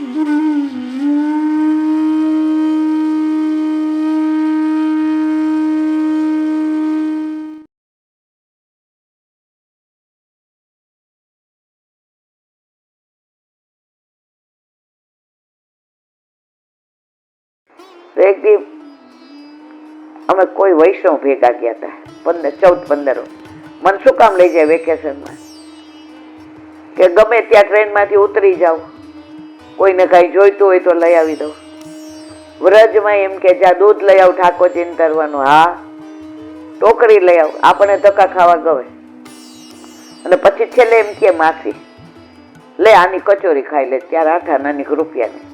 એક દી અમે કોઈ વૈષ્ણવ ભેગા ગયા હતા, 14-15. મને શું કામ લઈ જાય વેકેશનમાં? કે ગમે ત્યાં ટ્રેનમાંથી ઉતરી જાવ, કોઈને કાંઈ જોઈતું હોય તો લઈ આવી દઉં. વ્રજમાં એમ કે જ્યાં દૂધ લઈ આવ ઠાકોરજીને ધરવાનું. હા, ટોકરી લઈ આવ. આપણે ધક્કા ખાવા ગવે. અને પછી છેલ્લે એમ કે માસી લે આની કચોરી ખાઈ લે. ત્યારે 8 આનાની રૂપિયાની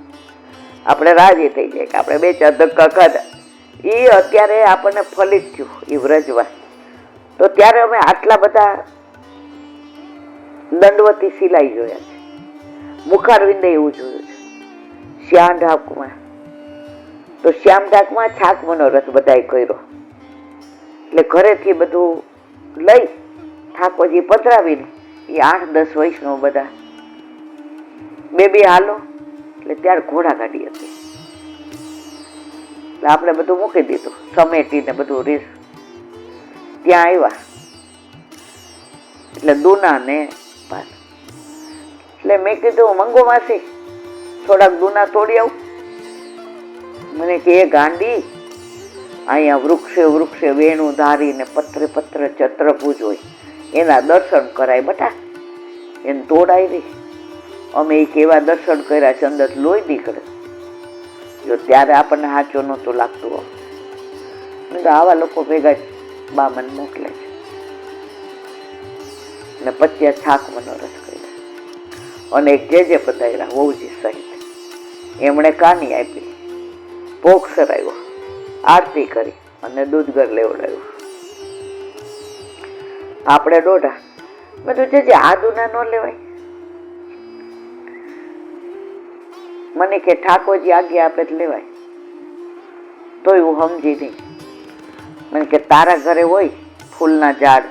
આપણે રાજી થઈ જાય કે આપણે 2-4 ધક્કા ખાધા. એ અત્યારે આપણને ફલિત થયું એ વ્રજમાં. તો ત્યારે અમે આટલા બધા દંડવતી સિલાઈ જોયા છે, મુખારવિંદે એવું જોયું છે. શ્યામ ઢાકમાં તો શ્યામ ઢાકમાં છાક મનોરથ બધાએ કર્યો. એટલે ઘરેથી બધું લઈ ઠાકોરજી પધરાવીને એ 8-10 વૈષ્ણવ બધા બે હાલો. એટલે ત્યારે ઘોડાગાડી હતી. એટલે આપણે બધું મૂકી દીધું, સમેટીને બધું રીસ. ત્યાં આવ્યા એટલે દૂના ને પાન. એટલે મેં કીધું મંગો માસી થોડાક દૂના તોડી આવું. મને કે એ ગાંડી અહીંયા વૃક્ષે વેણું ધારીને પત્રે ચત્રભુજ હોય એના દર્શન કરાય બટા, એને તોડાવી. અમે એ કેવા દર્શન કર્યા છે, અંદર લોહી નીકળે. જો ત્યારે આપણને સાચું નહોતું લાગતું. આવા લોકો ભેગા બામન મોકલે છે. ને પછી છાક મનોરથ કર્યા અને એક જે પધાર્યા વહુજી સહિત. એમણે કાની આપી, ભોગ સરાવ્યો, આરતી કરી અને દૂધગર લેવડાવ્યું. આપણે દોઢા બધું જે આ દૂના ન લેવાય. મને કે ઠાકોરજી આજ્ઞા આપે તો લેવાય. તોય હું સમજી નહીં. મને કે તારા ઘરે હોય ફૂલના ઝાડ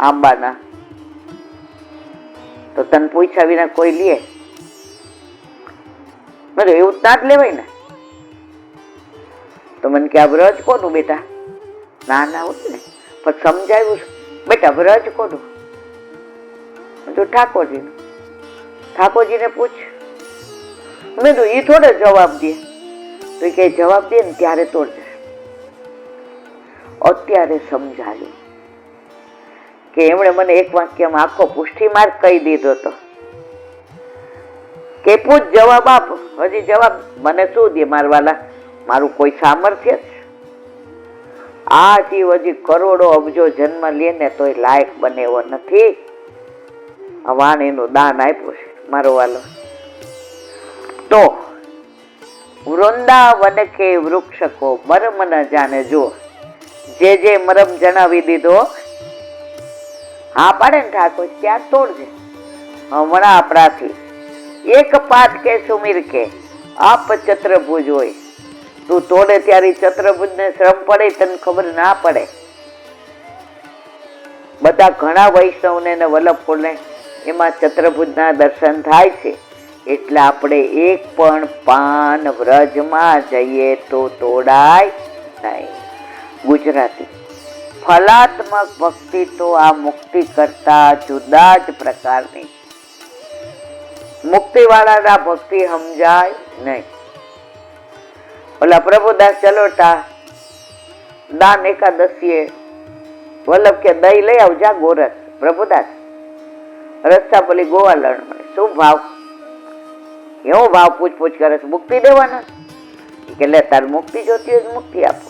આંબાના, તો તને પૂછ્યા વિના કોઈ લે? બધું એવું ના જ લેવાય ને. તો મને કે આ વ્રજ કોનું બેટા? ના હોય ને, પણ સમજાવ્યું બેટા વ્રજ કોનું? તો ઠાકોરજીનું. ઠાકોરજીને પૂછ. મેં તો એ થોડે જવાબ દે. તો એ કઈ જવાબ દે ને ત્યારે તોડજે. અત્યારે સમજાયું કે એમણે મને એક વાક્યમાં આખો પુષ્ટિ માર્ગ કહી દીધો હતો કે પૂછ જવાબ આપ. હજી જવાબ મને શું દે મારવાલા? મારું કોઈ સામર્થ્ય છે? આ જીવ હજી કરોડો અબજો જન્મ લે ને તોય લાયક બને એવો નથી. આ વાણીનું દાન આપ્યું છે મારો વાલો. તો વૃંદાવન કે વૃક્ષ કો મરમ ન જાને. જો જે મરમ જણાવી દીધો. હા પાડે ને ઠાકોર ત્યાં તોડજે. હમણાં આપણાથી એક પાઠ કે સુમીર કે આપ ચત્રભુજ હોય. તું તોડે ત્યારે ચત્રભુજ ને શ્રમ પડે, તને ખબર ના પડે. બધા ઘણા વૈષ્ણવને ને વલ્લભપુરને એમાં ચત્રભુજ ના દર્શન થાય છે. એટલે આપણે એક પણ પાન વ્રજમાં જઈએ તો તોડાય નહીં. ગુજરાતી ફલાત્મક ભક્તિ તો આ મુક્તિ કરતા જુદા જ પ્રકારની. મુક્તિ વાળાના ભક્તિ સમજાય નહીં. ઓલા પ્રભુદાસ ચલોટા દાન એકાદશીએ વલ્લભ કે દહીં લઈ આવજા ગોરસ. પ્રભુદાસ રસ્તા પેલી ગોવાલણ મળે. શું ભાવ? એવો ભાવ પૂછ કરે છે. મુક્તિ દેવાના કે લે તાર મુક્તિ જોતી હોય મુક્તિ આપો.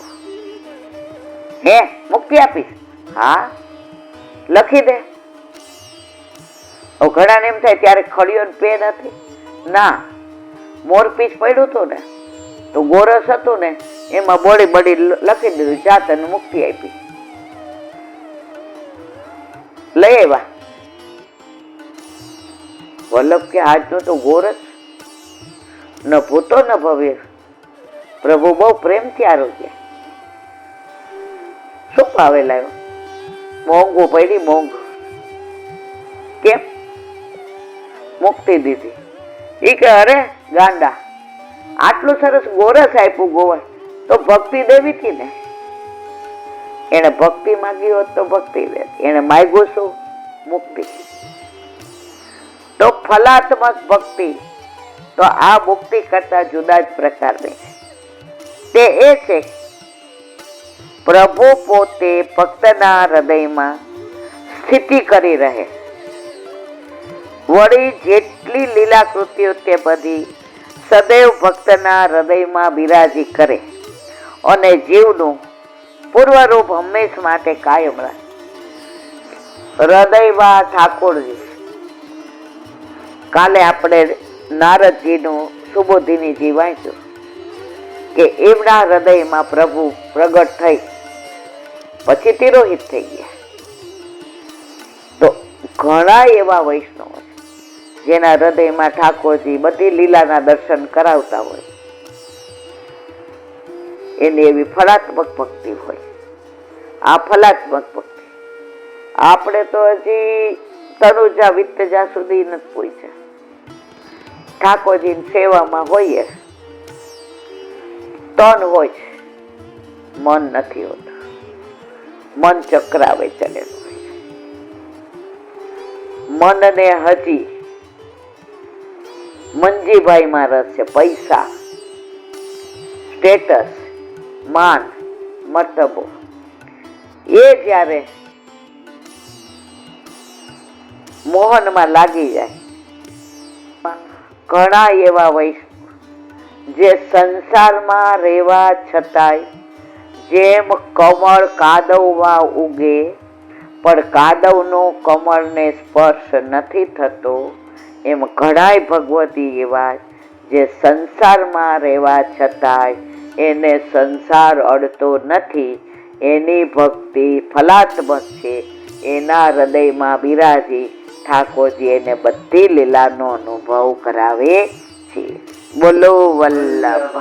હે મુક્તિ આપીશ? હા લખી દે. ઘણા એમ થાય ત્યારે ખડીયો પેન હતી ના, મોરપીસ પડ્યું હતું ને તો ગોરસ હતું ને એમાં બળી લખી દીધું જાત અને મુક્તિ આપી. લઈ આવ્યા. વલ્લભ કે આજનો તો ગોરસ ન ભૂતો ન ભવ્ય. પ્રભુ બહુ પ્રેમથી આરોગ્ય. શું ભાવે લાવ્યો? મોંઘું પડી મોંઘું. કેમ? મુક્તિ દીધી. ઈ કે અરે ગાંડા, આટલું સરસ ગોરસ આપ્યું ગોવર તો ભક્તિ દેવી હતી ને. એને ભક્તિ માંગી હોત તો ભક્તિ દે, એને માગ્યું શું? મુક્તિ. તો ફલાત્મક ભક્તિ તો આ મુક્તિ કરતા જુદા જ પ્રકારની છે. તે એ છે પ્રભુ પોતે ભક્તના હૃદયમાં સ્થિતિ કરી રહે. વળી જેટલી લીલા કૃતિઓ તે બધી સદૈવ ભક્તના હૃદયમાં બિરાજી કરે અને જીવનું પૂર્વરૂપ હંમેશ માટે કાયમ રહે. હૃદયમાં ઠાકોરજી. કાલે આપણે નારદજીનું સુબોધિનીજી વાંચ્યું કે એમના હૃદયમાં પ્રભુ પ્રગટ થઈ પછી તિરોહિત થઈ ગયા. તો ઘણા એવા વૈષ્ણવ છે જેના હૃદયમાં ઠાકોરજી બધી લીલાના દર્શન કરાવતા હોય. એની એવી ફલાત્મક ભક્તિ હોય. આ ફલાત્મક ભક્તિ આપણે તો હજી તનુજા વિત્તજા સુધી નથી પહોંચ્યા. ઠાકોરજીની સેવામાં હોઈએ, તન હોય છે, મન નથી હોતું. મન ચક્રાવે ચલેલું હોય છે. મનને હજી મંજીભાઈમાં રસ છે. પૈસા, સ્ટેટસ, માન, મર્તબો. એ જ્યારે મોહનમાં લાગી જાય. ઘણા એવા વૈષ્ણવ જે સંસારમાં રહેવા છતાંય જેમ કમળ કાદવમાં ઉગે પણ કાદવનો કમળને સ્પર્શ નથી થતો, એમ ઘણાય ભગવતી એવા જે સંસારમાં રહેવા છતાંય એને સંસાર અડતો નથી. એની ભક્તિ ફલાત્મક છે. એના હૃદયમાં બિરાજી ઠાકોરજી એને બધી લીલાનો અનુભવ કરાવે છે. બોલો વલ્લભ.